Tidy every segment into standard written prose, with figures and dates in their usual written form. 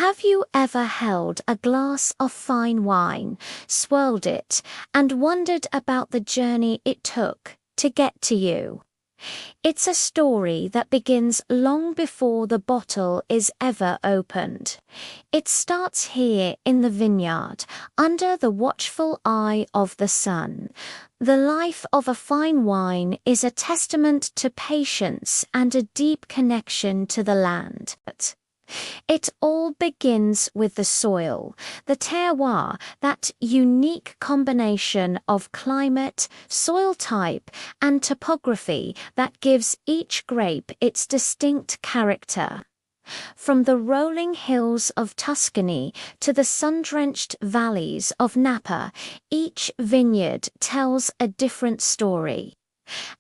Have you ever held a glass of fine wine, swirled it, and wondered about the journey it took to get to you? It's a story that begins long before the bottle is ever opened. It starts here in the vineyard, under the watchful eye of the sun. The life of a fine wine is a testament to patience and a deep connection to the land. It all begins with the soil, the terroir, that unique combination of climate, soil type, and topography that gives each grape its distinct character. From the rolling hills of Tuscany to the sun-drenched valleys of Napa, each vineyard tells a different story.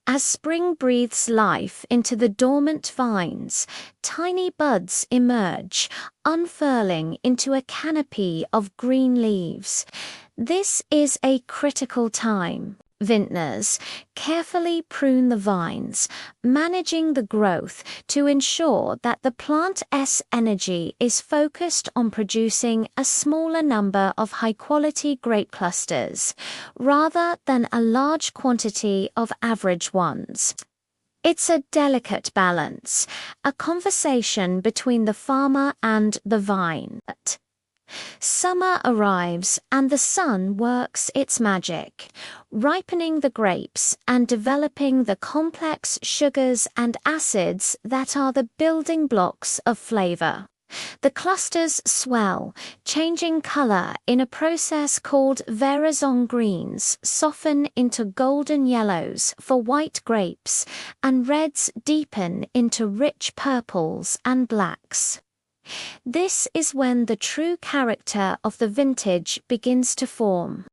As spring breathes life into the dormant vines, tiny buds emerge, unfurling into a canopy of green leaves. This is a critical time. Vintners carefully prune the vines, managing the growth to ensure that the plant's energy is focused on producing a smaller number of high-quality grape clusters, rather than a large quantity of average ones. It's a delicate balance, a conversation between the farmer and the vine. Summer arrives and the sun works its magic, ripening the grapes and developing the complex sugars and acids that are the building blocks of flavor. The clusters swell, changing color in a process called veraison. Greens soften into golden yellows for white grapes, and reds deepen into rich purples and blacks. This is when the true character of the vintage begins to form.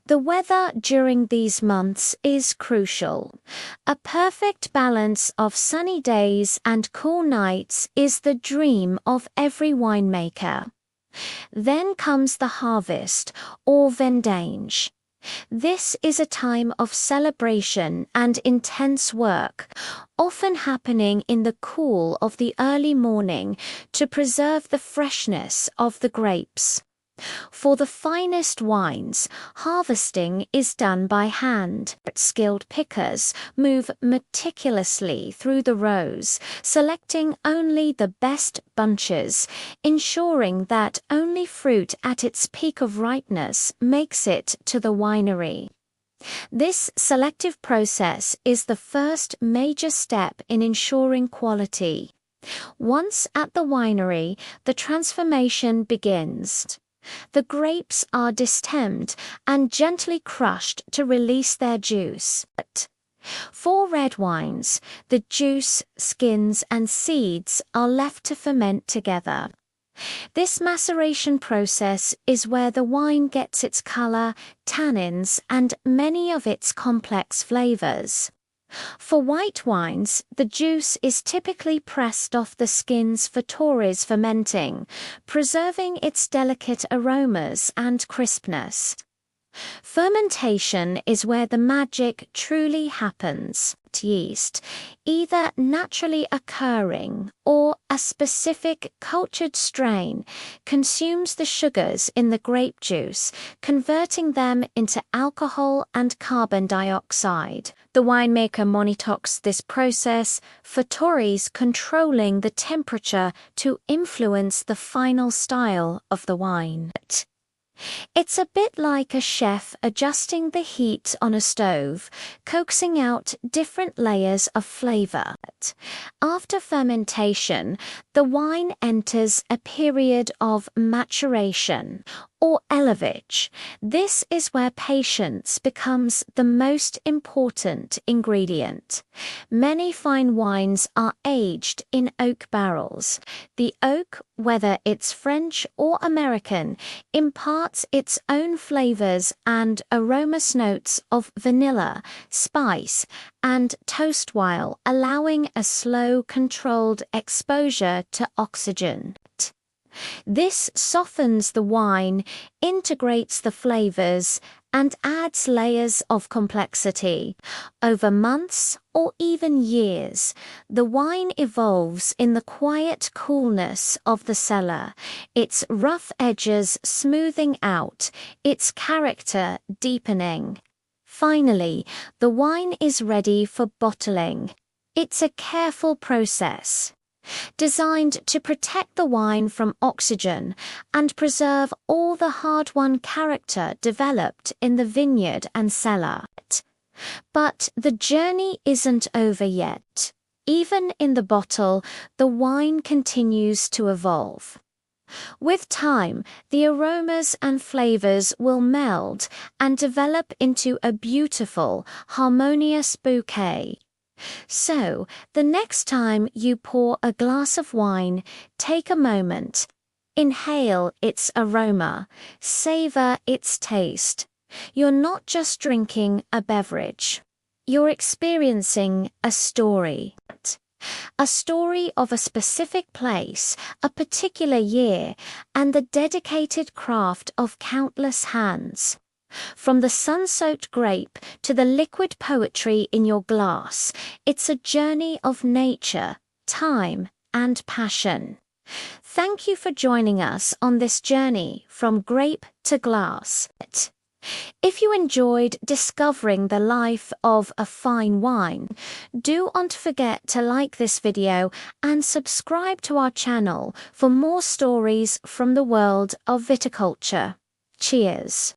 The weather during these months is crucial. A perfect balance of sunny days and cool nights is the dream of every winemaker. Then comes the harvest, or vendange. This is a time of celebration and intense work, often happening in the cool of the early morning to preserve the freshness of the grapes. For the finest wines, harvesting is done by hand. Skilled pickers move meticulously through the rows, selecting only the best bunches, ensuring that only fruit at its peak of ripeness makes it to the winery. This selective process is the first major step in ensuring quality. Once at the winery, the transformation begins. The grapes are distemmed and gently crushed to release their juice. For red wines, the juice, skins, and seeds are left to ferment together. This maceration process is where the wine gets its color, tannins, and many of its complex flavors. For white wines, the juice is typically pressed off the skins for Torres fermenting, preserving its delicate aromas and crispness. Fermentation is where the magic truly happens. Yeast, either naturally occurring or a specific cultured strain, consumes the sugars in the grape juice, converting them into alcohol and carbon dioxide. The winemaker monitors this process, for Torres controlling the temperature to influence the final style of the wine. It's a bit like a chef adjusting the heat on a stove, coaxing out different layers of flavor. After fermentation, the wine enters a period of maturation, or élevage. This is where patience becomes the most important ingredient. Many fine wines are aged in oak barrels. The oak, whether it's French or American, imparts its own flavors and aromas, notes of vanilla, spice, and toast, while allowing a slow, controlled exposure to oxygen. This softens the wine, integrates the flavors, and adds layers of complexity. Over months or even years, the wine evolves in the quiet coolness of the cellar, its rough edges smoothing out, its character deepening. Finally, the wine is ready for bottling. It's a careful process, designed to protect the wine from oxygen and preserve all the hard-won character developed in the vineyard and cellar. But the journey isn't over yet. Even in the bottle, the wine continues to evolve. With time, the aromas and flavors will meld and develop into a beautiful, harmonious bouquet. So, the next time you pour a glass of wine, take a moment. Inhale its aroma, savor its taste. You're not just drinking a beverage. You're experiencing a story. A story of a specific place, a particular year, and the dedicated craft of countless hands. From the sun-soaked grape to the liquid poetry in your glass, it's a journey of nature, time, and passion. Thank you for joining us on this journey from grape to glass. If you enjoyed discovering the life of a fine wine, do not forget to like this video and subscribe to our channel for more stories from the world of viticulture. Cheers!